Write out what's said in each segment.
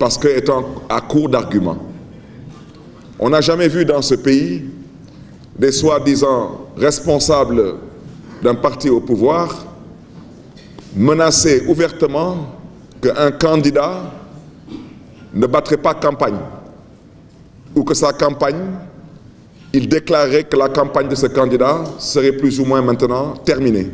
parce qu'elle est à court d'arguments. On n'a jamais vu dans ce pays des soi-disant responsables d'un parti au pouvoir menacer ouvertement qu'un candidat ne battrait pas campagne ou que sa campagne, il déclarait que la campagne de ce candidat serait plus ou moins maintenant terminée.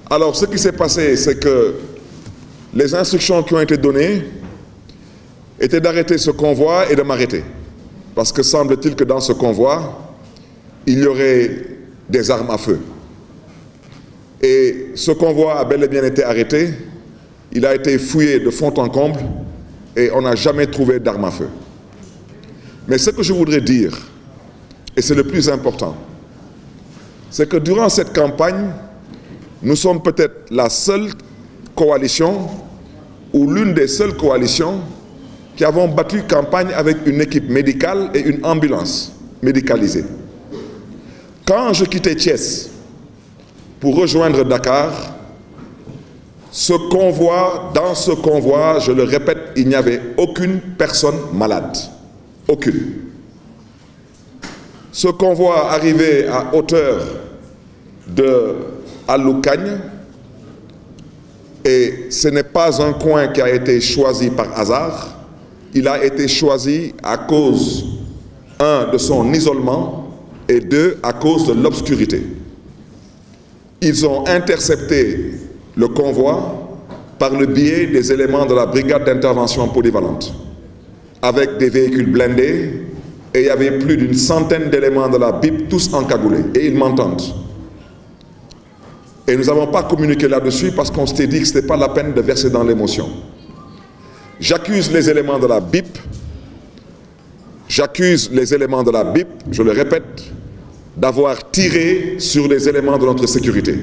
Alors ce qui s'est passé, c'est que les instructions qui ont été données étaient d'arrêter ce convoi et de m'arrêter. Parce que semble-t-il que dans ce convoi, il y aurait des armes à feu. Et ce convoi a bel et bien été arrêté, il a été fouillé de fond en comble et on n'a jamais trouvé d'armes à feu. Mais ce que je voudrais dire, et c'est le plus important, c'est que durant cette campagne, nous sommes peut-être la seule coalition ou l'une des seules coalitions qui avons battu campagne avec une équipe médicale et une ambulance médicalisée. Quand je quittais Thiès pour rejoindre Dakar, dans ce convoi, je le répète, il n'y avait aucune personne malade. Aucune. Ce convoi arrivait à hauteur de Aloukagne et ce n'est pas un coin qui a été choisi par hasard. Il a été choisi à cause, un, de son isolement et deux, à cause de l'obscurité. Ils ont intercepté le convoi par le biais des éléments de la brigade d'intervention polyvalente, avec des véhicules blindés, et il y avait plus d'une centaine d'éléments de la BIP, tous encagoulés, et ils m'entendent. Et nous n'avons pas communiqué là-dessus parce qu'on s'était dit que ce n'était pas la peine de verser dans l'émotion. J'accuse les éléments de la BIP, je le répète, d'avoir tiré sur les éléments de notre sécurité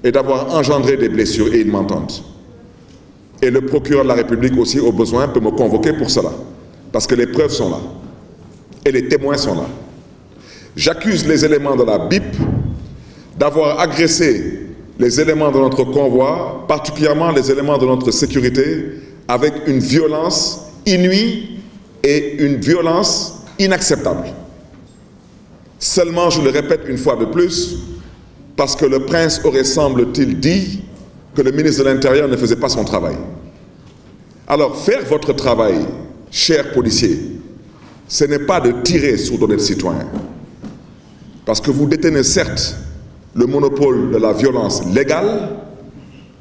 et d'avoir engendré des blessures, et ils m'entendent. Et le procureur de la République aussi, au besoin, peut me convoquer pour cela, parce que les preuves sont là, et les témoins sont là. J'accuse les éléments de la BIP d'avoir agressé les éléments de notre convoi, particulièrement les éléments de notre sécurité, avec une violence inouïe et une violence inacceptable. Seulement, je le répète une fois de plus, parce que le prince aurait, semble-t-il, dit que le ministre de l'Intérieur ne faisait pas son travail. Alors, faire votre travail, chers policiers, ce n'est pas de tirer sur d'honnêtes citoyens. Parce que vous détenez certes le monopole de la violence légale,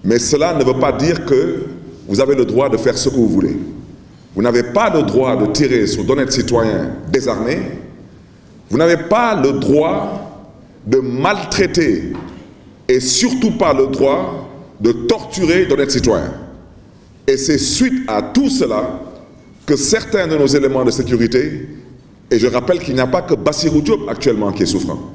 mais cela ne veut pas dire que vous avez le droit de faire ce que vous voulez. Vous n'avez pas le droit de tirer sur d'honnêtes citoyens désarmés. Vous n'avez pas le droit de maltraiter et surtout pas le droit de torturer d'honnêtes citoyens. Et c'est suite à tout cela que certains de nos éléments de sécurité, et je rappelle qu'il n'y a pas que Bassirou Diop actuellement qui est souffrant.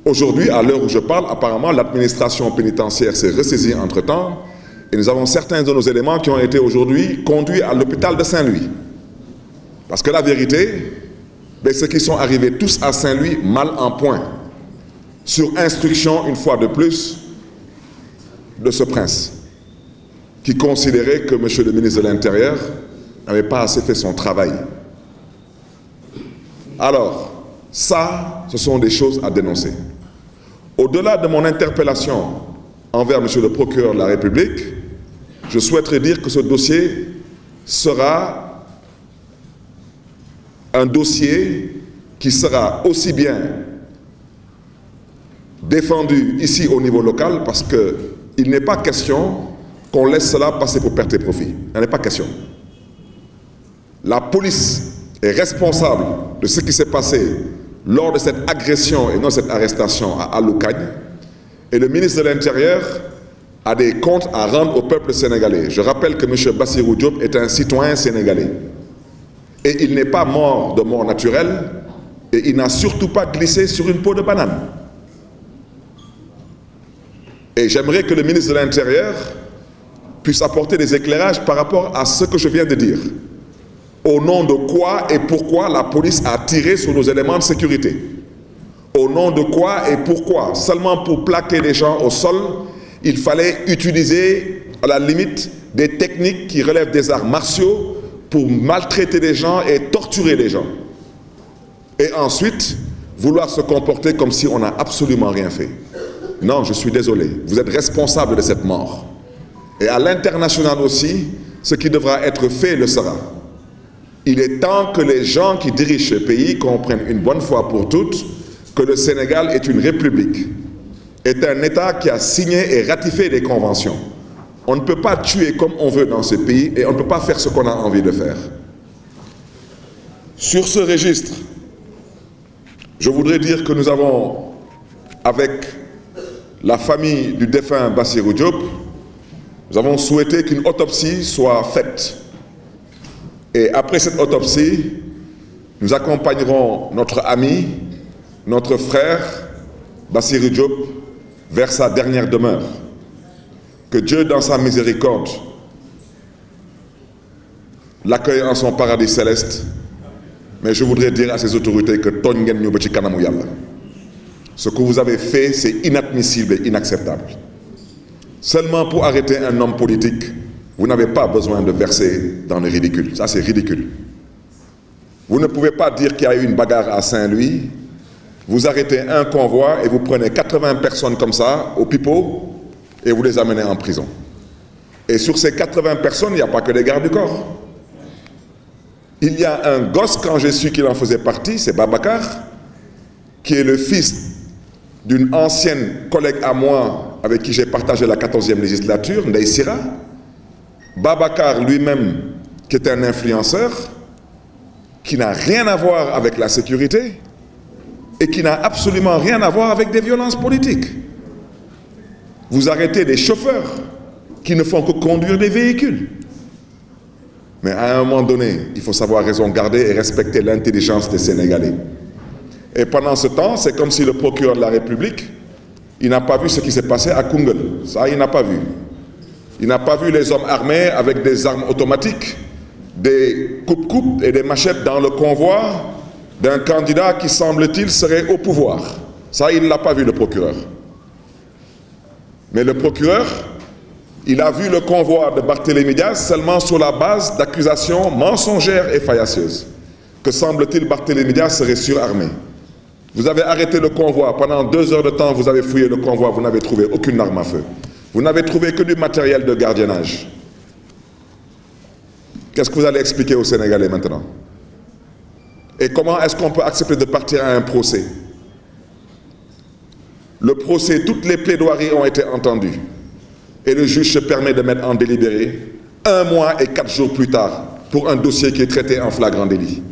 Aujourd'hui, à l'heure où je parle, apparemment l'administration pénitentiaire s'est ressaisie entre-temps et nous avons certains de nos éléments qui ont été aujourd'hui conduits à l'hôpital de Saint-Louis. Parce que la vérité, ceux qui sont arrivés tous à Saint-Louis mal en point, sur instruction, une fois de plus, de ce prince, qui considérait que M. le ministre de l'Intérieur n'avait pas assez fait son travail. Alors, ça, ce sont des choses à dénoncer. Au-delà de mon interpellation envers M. le procureur de la République, je souhaiterais dire que ce dossier sera un dossier qui sera aussi bien défendu ici au niveau local, parce qu'il n'est pas question qu'on laisse cela passer pour perte et profit. Il n'en est pas question. La police est responsable de ce qui s'est passé lors de cette agression et non cette arrestation à Aloukagne, et le ministre de l'Intérieur a des comptes à rendre au peuple sénégalais. Je rappelle que M. Bassirou Diop est un citoyen sénégalais. Et il n'est pas mort de mort naturelle, et il n'a surtout pas glissé sur une peau de banane. Et j'aimerais que le ministre de l'Intérieur puisse apporter des éclairages par rapport à ce que je viens de dire. Au nom de quoi et pourquoi la police a tiré sur nos éléments de sécurité? Au nom de quoi et pourquoi? Seulement pour plaquer les gens au sol, il fallait utiliser à la limite des techniques qui relèvent des arts martiaux pour maltraiter les gens et torturer les gens. Et ensuite, vouloir se comporter comme si on n'a absolument rien fait. Non, je suis désolé, vous êtes responsable de cette mort. Et à l'international aussi, ce qui devra être fait le sera. Il est temps que les gens qui dirigent ce pays comprennent une bonne fois pour toutes que le Sénégal est une république, est un État qui a signé et ratifié des conventions. On ne peut pas tuer comme on veut dans ce pays et on ne peut pas faire ce qu'on a envie de faire. Sur ce registre, je voudrais dire que nous avons, avec la famille du défunt Bassirou Diop, nous avons souhaité qu'une autopsie soit faite. Et après cette autopsie, nous accompagnerons notre ami, notre frère, Bassirou Diop, vers sa dernière demeure. Que Dieu, dans sa miséricorde, l'accueille en son paradis céleste. Mais je voudrais dire à ces autorités que ce que vous avez fait, c'est inadmissible et inacceptable. Seulement pour arrêter un homme politique, vous n'avez pas besoin de verser dans le ridicule. Ça, c'est ridicule. Vous ne pouvez pas dire qu'il y a eu une bagarre à Saint-Louis, vous arrêtez un convoi et vous prenez 80 personnes comme ça, au pipeau, et vous les amenez en prison. Et sur ces 80 personnes, il n'y a pas que des gardes du corps. Il y a un gosse, quand j'ai su qu'il en faisait partie, c'est Babacar, qui est le fils d'une ancienne collègue à moi avec qui j'ai partagé la 14e législature, Ndeye Sira. Babacar lui-même, qui est un influenceur, qui n'a rien à voir avec la sécurité et qui n'a absolument rien à voir avec des violences politiques. Vous arrêtez des chauffeurs qui ne font que conduire des véhicules. Mais à un moment donné, il faut savoir raison garder et respecter l'intelligence des Sénégalais. Et pendant ce temps, c'est comme si le procureur de la République, il n'a pas vu ce qui s'est passé à Koungheul. Ça, il n'a pas vu. Il n'a pas vu les hommes armés avec des armes automatiques, des coupes-coupes et des machettes dans le convoi d'un candidat qui, semble-t-il, serait au pouvoir. Ça, il ne l'a pas vu, le procureur. Mais le procureur, il a vu le convoi de Barthélémy Diaz seulement sur la base d'accusations mensongères et faillacieuses. Que semble-t-il, Barthélémy Diaz serait surarmé. Vous avez arrêté le convoi, pendant 2 heures de temps, vous avez fouillé le convoi, vous n'avez trouvé aucune arme à feu. Vous n'avez trouvé que du matériel de gardiennage. Qu'est-ce que vous allez expliquer aux Sénégalais maintenant? Et comment est-ce qu'on peut accepter de partir à un procès? Le procès, toutes les plaidoiries ont été entendues. Et le juge se permet de mettre en délibéré 1 mois et 4 jours plus tard pour un dossier qui est traité en flagrant délit.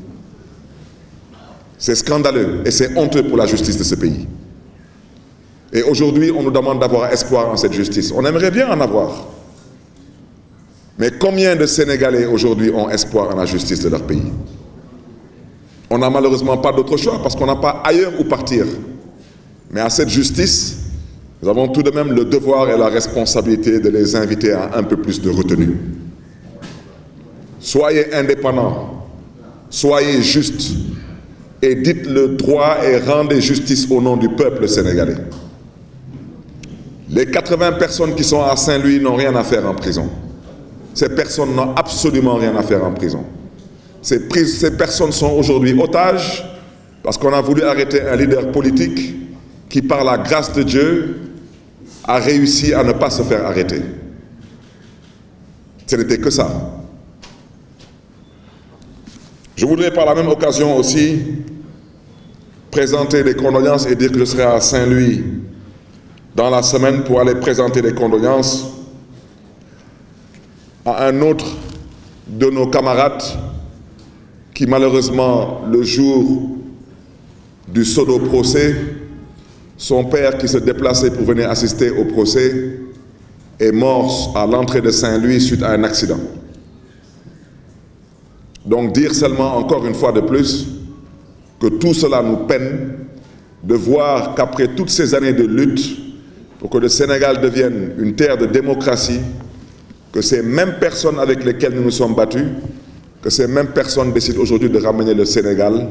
C'est scandaleux et c'est honteux pour la justice de ce pays. Et aujourd'hui, on nous demande d'avoir espoir en cette justice. On aimerait bien en avoir. Mais combien de Sénégalais aujourd'hui ont espoir en la justice de leur pays? On n'a malheureusement pas d'autre choix parce qu'on n'a pas ailleurs où partir. Mais à cette justice, nous avons tout de même le devoir et la responsabilité de les inviter à un peu plus de retenue. Soyez indépendants, soyez justes et dites le droit et rendez justice au nom du peuple sénégalais. Les 80 personnes qui sont à Saint-Louis n'ont rien à faire en prison. Ces personnes n'ont absolument rien à faire en prison. Ces personnes sont aujourd'hui otages parce qu'on a voulu arrêter un leader politique qui, par la grâce de Dieu, a réussi à ne pas se faire arrêter. Ce n'était que ça. Je voudrais par la même occasion aussi présenter des condoléances et dire que je serai à Saint-Louis dans la semaine pour aller présenter des condoléances à un autre de nos camarades qui malheureusement, le jour du pseudo-procès, son père qui se déplaçait pour venir assister au procès est mort à l'entrée de Saint-Louis suite à un accident. Donc dire seulement encore une fois de plus que tout cela nous peine de voir qu'après toutes ces années de lutte pour que le Sénégal devienne une terre de démocratie, que ces mêmes personnes avec lesquelles nous nous sommes battus, que ces mêmes personnes décident aujourd'hui de ramener le Sénégal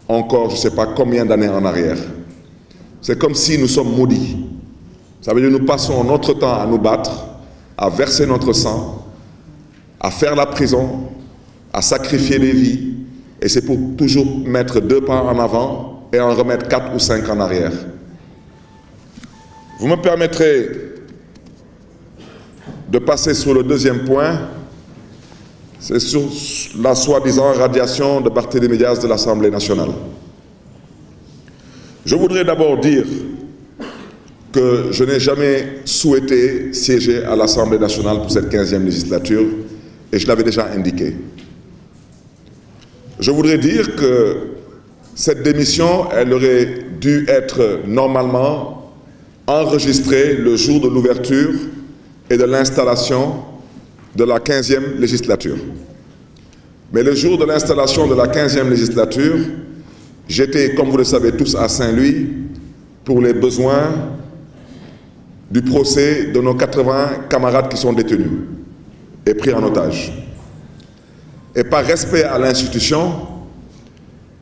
encore je ne sais pas combien d'années en arrière. C'est comme si nous sommes maudits. Ça veut dire que nous passons notre temps à nous battre, à verser notre sang, à faire la prison, à sacrifier des vies, et c'est pour toujours mettre 2 pas en avant et en remettre 4 ou 5 en arrière. Vous me permettrez de passer sur le deuxième point, c'est sur la soi-disant radiation de Barthélémy Dias de l'Assemblée nationale. Je voudrais d'abord dire que je n'ai jamais souhaité siéger à l'Assemblée nationale pour cette 15e législature, et je l'avais déjà indiqué. Je voudrais dire que cette démission, elle aurait dû être normalement enregistrée le jour de l'ouverture et de l'installation de la 15e législature. Mais le jour de l'installation de la 15e législature, j'étais, comme vous le savez tous, à Saint-Louis pour les besoins du procès de nos 80 camarades qui sont détenus et pris en otage. Et par respect à l'institution,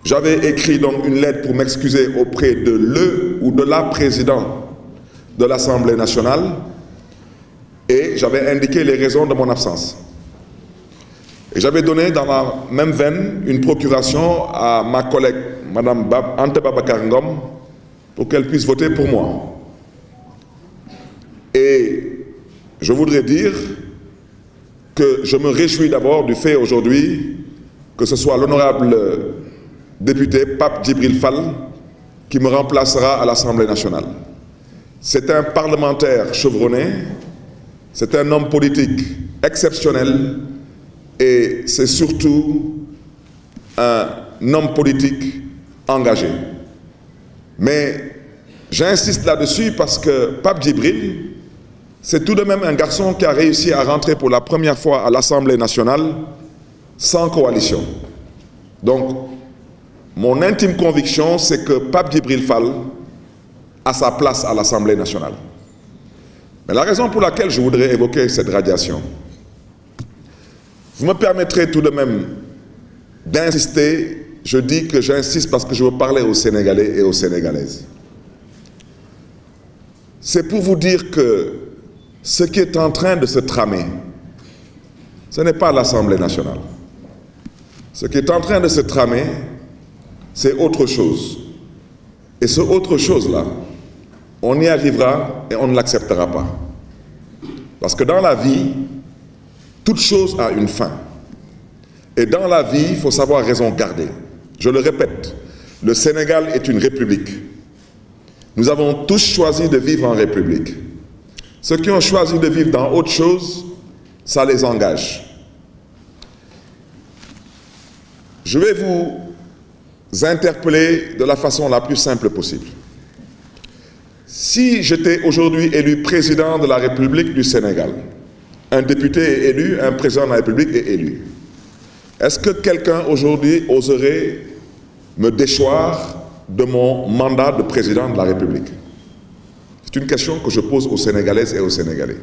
j'avais écrit donc une lettre pour m'excuser auprès de le ou de la présidente de l'Assemblée nationale et j'avais indiqué les raisons de mon absence. Et j'avais donné dans la même veine une procuration à ma collègue, Mme Anta Babacar Ngom, pour qu'elle puisse voter pour moi. Et je voudrais dire que je me réjouis d'abord du fait aujourd'hui que ce soit l'honorable député Pape Djibril Fall qui me remplacera à l'Assemblée nationale. C'est un parlementaire chevronné, c'est un homme politique exceptionnel et c'est surtout un homme politique engagé. Mais j'insiste là-dessus parce que Pape Djibril, c'est tout de même un garçon qui a réussi à rentrer pour la première fois à l'Assemblée nationale sans coalition. Donc, mon intime conviction, c'est que Pape Djibril Fall a sa place à l'Assemblée nationale. Mais la raison pour laquelle je voudrais évoquer cette radiation, vous me permettrez tout de même d'insister, je dis que j'insiste parce que je veux parler aux Sénégalais et aux Sénégalaises. C'est pour vous dire que ce qui est en train de se tramer, ce n'est pas l'Assemblée nationale. Ce qui est en train de se tramer, c'est autre chose. Et ce autre chose-là, on y arrivera et on ne l'acceptera pas. Parce que dans la vie, toute chose a une fin. Et dans la vie, il faut savoir raison garder. Je le répète, le Sénégal est une république. Nous avons tous choisi de vivre en république. Ceux qui ont choisi de vivre dans autre chose, ça les engage. Je vais vous interpeller de la façon la plus simple possible. Si j'étais aujourd'hui élu président de la République du Sénégal, un député est élu, un président de la République est élu, est-ce que quelqu'un aujourd'hui oserait me déchoir de mon mandat de président de la République? C'est une question que je pose aux Sénégalaises et aux Sénégalais.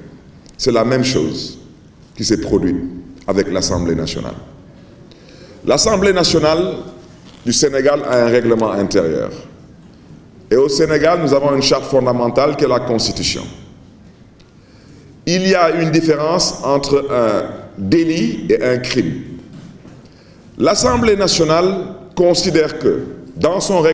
C'est la même chose qui s'est produite avec l'Assemblée nationale. L'Assemblée nationale du Sénégal a un règlement intérieur. Et au Sénégal, nous avons une charte fondamentale qui est la Constitution. Il y a une différence entre un délit et un crime. L'Assemblée nationale considère que, dans son règlement,